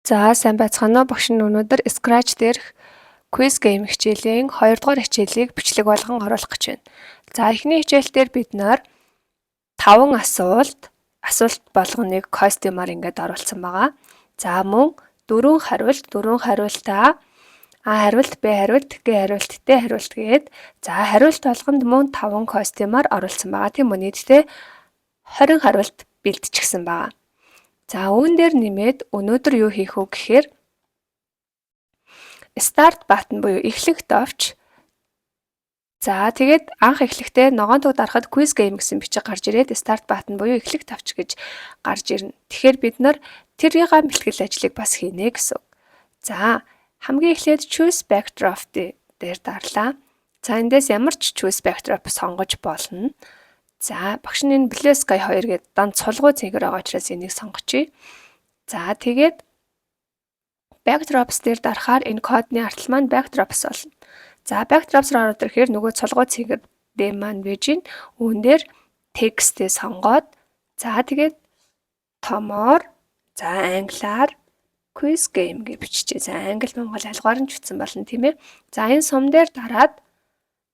За сайн байцгаана уу багш нь өнөөдөр Scratch дээрх quiz game хичээлийн 2 дугаар хичээлийг бичлэг болгон оруулах гэж байна. За эхний хичээл дээр бид наар 5 асуулт болгоныг костюмаар ингээд оруулсан байгаа. За мөн 4 хариултаа А хариулт, Б хариулт, Г хариулт, Д хариулт гээд за хариулт болгонд мөн 5 костюмаар оруулсан байгаа. Тийм үү, нийтдээ 20 хариулт бэлтжигсэн байгаа. За үүн дээр нэмээд өнөөдөр юу хийх вэ гэхээр start button буюу эхлэх товч. За тэгээд анх эхлэхдээ ногоон туг дарахад quiz game гэсэн бичиг гарч ирээд start button буюу эхлэх товч гэж гарч ирнэ. Тэгэхээр бид нар тэрийн бэлтгэл ажлыг бас хийнэ гэсэн. За хамгийн эхлээд choose backdrop дээр дарлаа. За эндээс ямар ч choose backdrop сонгож болно. За багш нь энэ Blue Sky 2 гэдэг данд цулгуу цэгэр байгаа учраас энийг сонгочихъя. За тэгээд backdrops дээр дарахаар энэ кодны артал маань backdrops болно. За backdrops руу ороод ирэхээр нөгөө цулгуу цэгэр дээр маань байж гин. Үүн дээр текстээ сонгоод за тэгээд томоор за англиар quiz game гэж биччихье. За англи монгол алгаар нь ч бичсэн болно тийм ээ. За энэ сум дээр дараад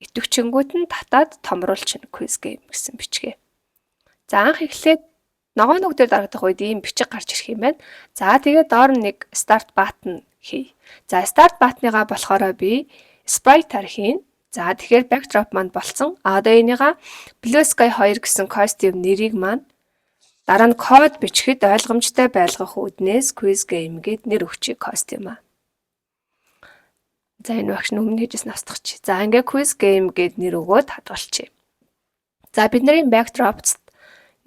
идэвхжингүүд нь татаад томруулчихна quiz game гэсэн бичгээ. За анх эхлээд ногоон нүг дээр дарагдах үед ийм бичиг гарч ирэх юм байна. За тэгээд доор нэг start button хий. За start button-ыгаа болохоор би sprite-аар хийн. За тэгэхээр backdrop маань болцсон. Одоо энийгээ Blue Sky 2 гэсэн costume нэрийг маань дараа нь код бичихэд ойлгомжтой байлгах үүднээс quiz game гэд нэр өгчий costume-аа. За энэ багш өмнө хийжсэн устгах. За ингээ quiz game гэд нэр өгөөд хадгалчихъя. За бидний backdrops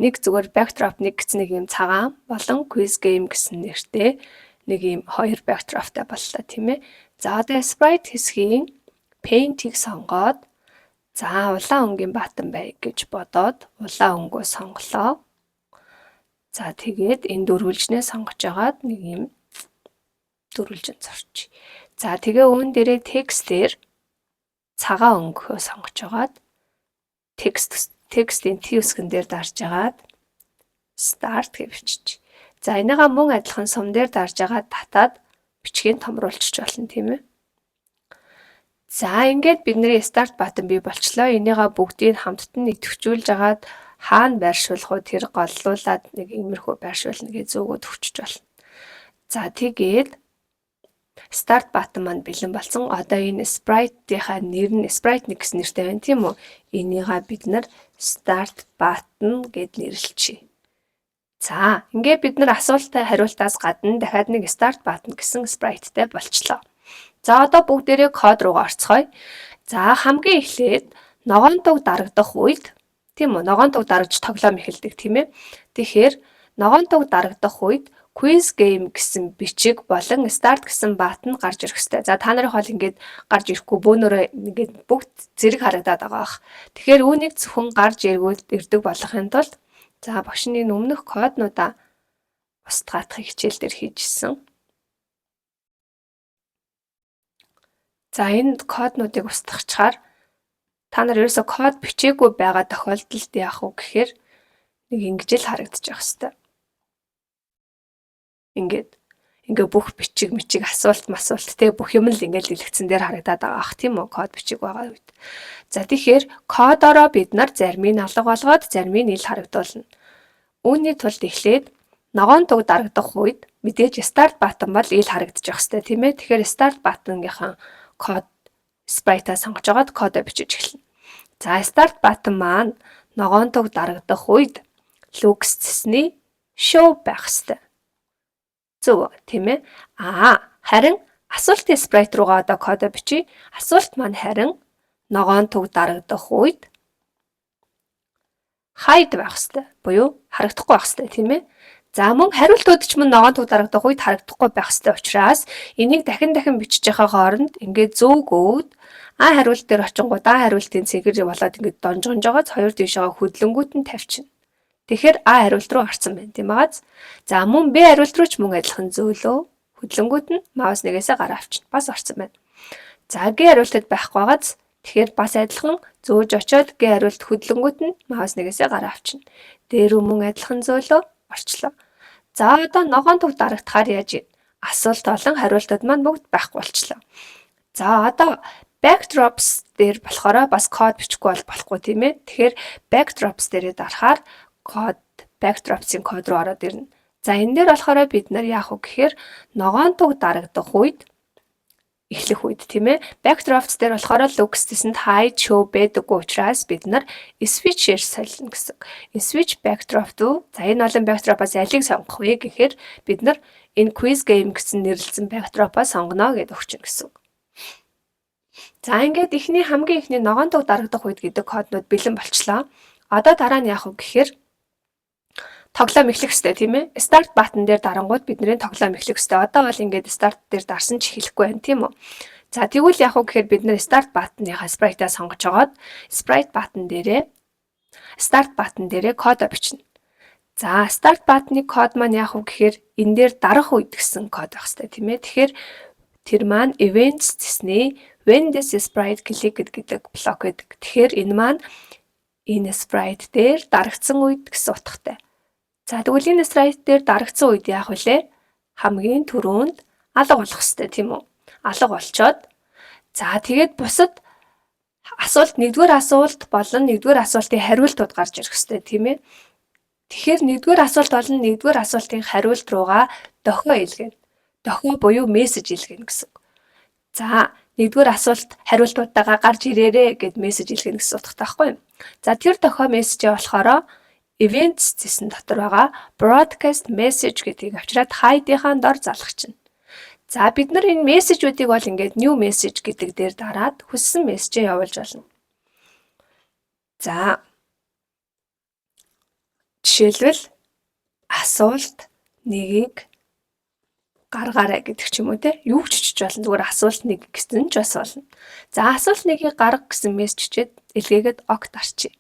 нэг зүгээр backdrop нэг гэсэн нэг юм цагаан болон quiz game гэсэн нэртэй нэг юм хоёр backdropтай боллоо тийм ээ. За одоо sprite хэсгийн paint-ийг сонгоод за улаан өнгийн button бай гэж бодоод улаан өнгөө сонголоо. За тэгээд энэ дөрвөлжнээ сонгож агаад нэг юм дөрвөлжин зорч. За тэгээ үүн дээрээ текстээр цагаан өнгөө сонгож агаад текстийн T үсгэн дээр дарж агаад start гэж бичиж. За энийгээ мөн адилхан сум дээр дарж агаад татаад бичгийг томруулчих болно тийм ээ. За ингээд бидний start button бий болчлоо. Энийгээ бүгдийг хамтд нь идэвхжүүлж агаад хаана байршуулах вэ? Тэр голлуулаад нэг иймэрхүү байршуулна гэж зөөгөөд өгчөж болно. За тэгээд start button маань бэлэн болсон. Одоо энэ sprite-ийнхаа нэр нь sprite нэг гэсэн нэртэй байна тийм үү? Энийгээ бид нар start button гэд нэрлэчихье. За ингээд бид нар асуултаа хариултаас гадна дахиад нэг start button гэсэн sprite-тэй болчлоо. За одоо бүгдээрээ код руу орцгоё. За хамгийн эхлээд ногоон туг дарагдах үед тийм үү? Ногоон туг дарагдж тоглоом эхэлдэг тийм ээ. Тэгэхээр ногоон туг дарагдах үед quiz game гэсэн бичиг болон start гэсэн button гарч ирэх ёстой. За та нарын хол ингээд гарч ирэхгүй бөөнөрөө ингээд бүгд зэрэг харагдаад байгаа бах. Тэгэхээр үүнийг зөвхөн гарч ирдэг болохын тулд за багшны өмнөх коднуудаа устгаахыг хичээл дээр хийжсэн. За энэ коднуудыг устгахчаар та нар ерөөсө код бичээгүй байгаа тохиолдолд яах вэ гэхээр нэг ингэж л харагдчих хэвээр. Ингээд бүх бичиг асуулт те бүх юм л ингээд дэлгэцэн дээр харагдаад байгаа ах тийм үү код бичиг байгаа үед. За тэгэхээр кодороо бид нар зармыг алга болгоод зармыг ил харагдуулна. Үүний тулд эхлээд ногоон туг дарагдах үед мэдээж start button бол ил харагдчих хэвээр тийм ээ. Тэгэхээр start button-гийнхан код sprite-а сонгож агаад кодоо бичиж эхэлнэ. За start button маань ногоон туг дарагдах үед looks-ний show байх хэвээр. Зөв тийм ээ. Харин асуултын sprite руугаа одоо кодоо бичиж, асуулт маань харин ногоон туг дарагдах үед hide байх хэвээр. Буюу харагдахгүй байх хэвээр тийм ээ. За мөн хариултууд ч мөн ногоон туг дарагдах үед харагдахгүй байх хэвээр учраас энийг дахин бичиж байхаа хооронд ингээд зөөгөөд хариулт дээр очингууд хариултын цэгэр болоод ингээд донжгонж байгааз хоёр тийшээ хөдлөнгүүт нь тавьчихна. Тэгэхээр хариулт руу гарсан байна тийм байгааз. За мөн Б хариулт руу ч мөн адилхан зөөлөө хөдлөнгүүт нь маус нэгээсээ гараа авчна. Бас орсон байна. За Г хариултад байхгүй байгааз тэгэхээр бас адилхан зөөж очиод Г хариулт хөдлөнгүүт нь маус нэгээсээ гараа авчна. Дээр мөн адилхан зөөлөө орчлоо. За одоо ногоон туг дарагдахаар яаж асуулт болон хариултууд маань бүгд байхгүй болчлоо. За одоо backdrops дээр болохоор бас код бичихгүй болохгүй тийм ээ. Тэгэхээр backdrops дээрээ дарахаар backdrops-ийн код руу ороод ирнэ. За энэ дээр болохоор бид нар яах вэ гэхээр ногоон туг дарагдах үед эхлэх үед тийм ээ. Backdrops дээр болохоор looks гэсэнд hide show байдаггүй учраас бид нар switch-ээр солино гэсэн. Switch backdrop руу за энэ олон backdrop-аас алийг сонгох вэ гэхээр бид нар энэ quiz game гэсэн нэрлэлсэн backdrop-аа сонгоно гэдээ өгчнө гэсэн. За ингээд хамгийн ихний ногоон туг дарагдах үед гэдэг коднууд бэлэн болчлоо. Одоо дараа нь яах вэ гэхээр тоглоом эхлэх ёстой тийм ээ. Start button дээр дарангууд бидний тоглоом эхлэх ёстой. Одоо бол ингээд start дээр дарсан ч эхлэхгүй байна тийм үү. За тэгвэл яах вэ гэхээр бид нэр start button-ийнхаа sprite-аа сонгож жагаад start button дээрээ код бичнэ. За start button-ы код маань яах вэ гэхээр энэ дээр дарах үед гэсэн код байх ёстой тийм ээ. Тэгэхээр тэр маань events гэсний when this sprite clicked гэдэг блок гэдэг. Тэгэхээр энэ маань энэ sprite дээр дарагдсан үед гэсэн утгатай. За тэгвэл энэ sprite дээр дарагдсан үед яах вэ? Хамгийн түрүүнд алга болох ёстой тийм үү? Алга болчоод за тэгээд бусад асуулт нэгдүгээр асуулт болон нэгдүгээр асуултын хариултууд гарч ирэх ёстой тийм ээ. Тэгэхээр нэгдүгээр асуулт болон нэгдүгээр асуултын хариулт руугаа дохио илгээнэ. Дохио буюу мессеж илгээнэ гэсэн. За нэгдүгээр асуулт хариултуудаагаа гарч ирээрээ гэд мессеж илгээнэ гэсэн утгатай байхгүй юу? За тэр дохио мессежээ болохоор events гэсэн дотор байгаа broadcast message гэдгийг авчираад hide-ийнхаа дор залгахчихна. За бид нар энэ мессежүүдийг бол ингээд new message гэдэг дээр дараад хүссэн мессежээ явуулж болно. За жишээлбэл асуулт нэгийг гаргаарай гэдэг ч юм уу те юу ч чиж болно. Зүгээр асуулт нэг гэсэн ч бас болно. За асуулт нэгийг гарга гэсэн мессежчэд илгээгээд огт арчие.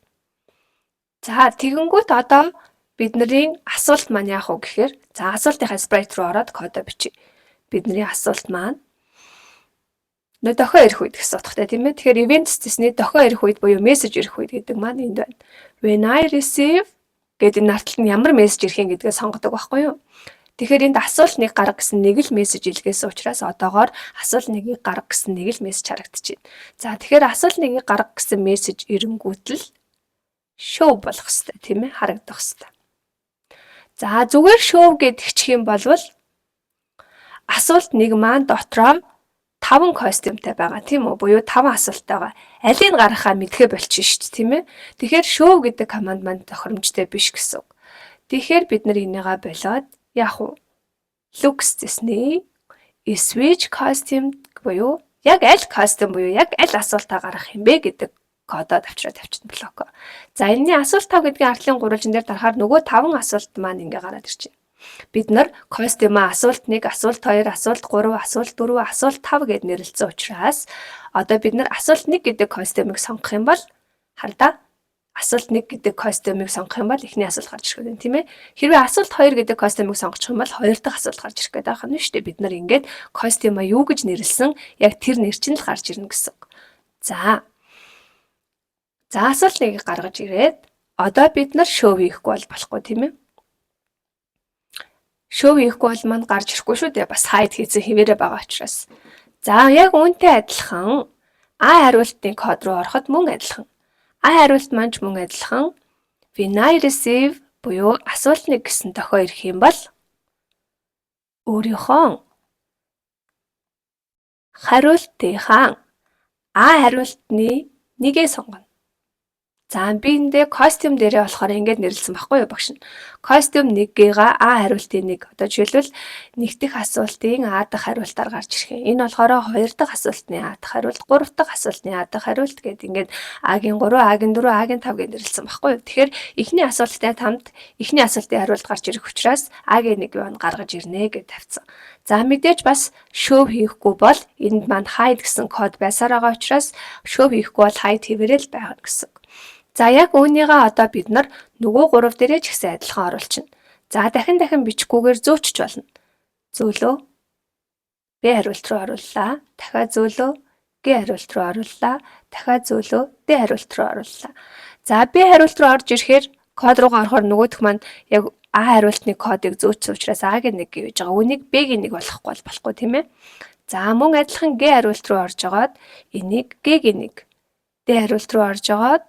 За тэгэнгүүт одоо бидний асуулт маань яах вэ гэхээр за асуултынхаа sprite руу ороод кодоо бичиж. Бидний асуулт маань дохио ирэх үед гэсэн утгатай тийм ээ. Тэгэхээр events гэсний дохио ирэх үед буюу message ирэх үед гэдэг маань энд байна. When I receive гэдэг нарталт нь ямар мессеж ирэх юм гэдгээ сонгодог байхгүй юу? Тэгэхээр энд асуулт нэг гарга гэсэн нэг л мессеж илгээсэн учраас одоогоор асуулт нэгийг гарга гэсэн нэг л мессеж харагдчихэв. За тэгэхээр асуулт нэгийг гарга гэсэн мессеж ирэнгүүтэл show болох хэвээр тийм ээ харагдах хэвээр. За зүгээр show гэдгчих юм бол асуулт нэг маань дотроо 5 костюмтай байгаа тийм үү? Буюу 5 асуулттай байгаа. Алийг гаргахаа мэдхэ болчих шүү дээ тийм ээ. Тэгэхээр show гэдэг команд маань тохиромжтой биш гэсэн. Тэгэхээр бид нар энийгээ болоод яах вэ? Looks гэсний switch costume буюу яг аль костюм буюу яг аль асуултаа гаргах юм бэ гэдэг кодод авчираад тавьчихсан блок. За энэний асуулт 5 гэдгийн ардлын гурвалжин дээр дарахаар нөгөө 5 асуулт маань ингээ гараад ирчихэ. Бид нар костюмаа асуулт 1, асуулт 2, асуулт 3, асуулт 4, асуулт 5 гэд нэрлэлсэн учраас одоо бид нар асуулт 1 гэдэг костюмыг сонгох юм бол хардаа асуулт 1 гэдэг костюмыг сонгох юм бол эхний асуулт гарч ирэх гэдэг тийм ээ. Хэрвээ асуулт 2 гэдэг костюмыг сонгочих юм бол хоёр дахь асуулт гарч ирэх гэдэг байна шүү дээ. Бид нар ингээд костюмаа юу гэж нэрлсэн яг тэр нэр чинь л гарч ирнэ гэсэн. За асуулт нэгийг гаргаж ирээд одоо бид нар show хийхгүй болохгүй тийм ээ. Show хийхгүй бол манд гарч ирэхгүй шүү дээ. Бас hide хийсэн хэвээрээ байгаа учраас. За яг үүнтэй адилхан А хариултын код руу ороход мөн адилхан. А хариулт маань ч мөн адилхан when I receive буюу асуулт нэг гэсэн дохио ирэх юм бол өөрийнхөө хариултынхаа А хариултны нэгээ сонгоно. За би эндээ костюм дээрээ болохоор ингэж нэрлсэн байхгүй юу багш нь. Костюм 1-гээ А хариултын 1. Одоо жишээлбэл нэг дэх асуултын А дахь хариултаар гарч ирэх юм. Энэ болохоор хоёр дахь асуултны А дахь хариулт, гурав дахь асуултны А дахь хариулт гэдэг ингэж А-гийн 3, А-гийн 4, А-гийн 5 гэж нэрлсэн байхгүй юу. Тэгэхээр эхний асуулттай хамт эхний асуултын хариулт гарч ирэх учраас А-гийн 1 гаргаж ирнэ гэж тавьсан. За мэдээж бас show хийхгүй бол энд маань hide гэсэн код байсаар байгаа учраас show хийхгүй бол hide хийвэрэл байгаа гэсэн. За яг үүнийгээ одоо бид нар нөгөө 3 дээрээ ч ихсэн адилхан оруулчихна. За дахин бичгүүгээр зөөчч болно. Зөөлөө Б хариулт руу орууллаа. Дахиад зөөлөө Г хариулт руу орууллаа. Дахиад зөөлөө Д хариулт руу орууллаа. За Б хариулт руу орж ирэхээр код руугаа орохоор нөгөөх маань яг А хариултны кодыг зөөчсөн учраас А-гийн 1 гэж байгаа. Үнийг Б-гийн 1 болгохгүй болохгүй тийм ээ. За мөн адилхан Г хариулт руу орж агаад энийг Г-гийн 1. Д хариулт руу орж агаад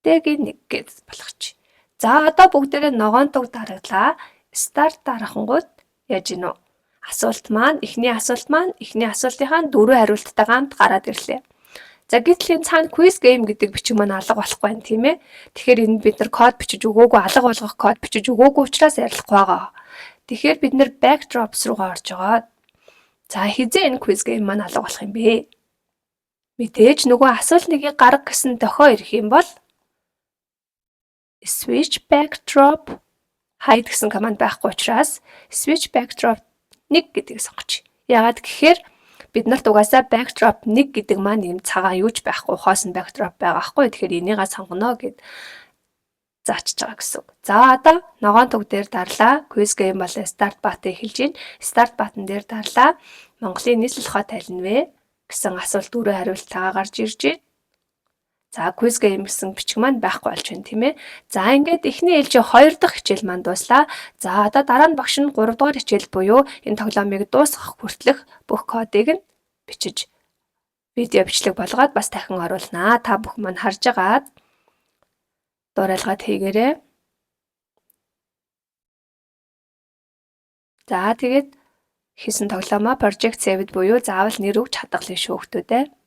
Д-гийн 1 гэж болгочих. За одоо бүгдээрээ ногоонтог дараглаа. Старт дарахангууд яаж ийн вэ? Эхний асуулт маань эхний асуултынхаа 4 хариулттай гамт гараад ирлээ. За гэтэл энэ цаана quiz game гэдэг бичиг маань алга болохгүй байна тийм ээ. Тэгэхээр энд бид нар код бичиж өгөөгүй, алга болгох код бичиж өгөөгүй учраас арилахгүй байгаа. Тэгэхээр бид нар backdrops руугаа орж агаад за хизээ энэ quiz game маань алга болох юм бэ? Мэдээж нөгөө асуулт нэгийг гарга гэсэн дохио ирэх юм бол switch backdrop hide гэсэн команд байхгүй учраас switch backdrop 1 гэдгийг сонгоч. Яагаад гэхээр бид нарт угаасаа backdrop 1 гэдэг маань юм цагаан юуч байхгүй хоосон backdrop байгаа хгүй. Тэгэхээр энийгээ сонгоно гэд заачиж байгаа гэсэн үг. За одоо ногоон туг дээр дарлаа. Quiz game болон start button эхэлж байна. Start button дээр дарлаа. Монголын нийслэл хот аль нь вэ гэсэн асуулт 4 хариултаа гарч ирж байна. За quiz game гэсэн бичиг маань байхгүй болж байна тийм ээ. За ингээд эхний ээлжийн 2 дахь хичээл маань дуслаа. За одоо дараа нь багш нь 3 дугаар хичээл буюу энэ тоглоомыг дуусгах хүртэлх бүх кодыг нь бичиж видео бичлэг болгоод бас дахин оруулнаа. Та бүх маань харж агаад дуурайлгаад хийгээрэй. За тэгээд хийсэн тоглоомоо project saved буюу заавал нэр өгч хадгалъя шүү хүүхдүүдээ.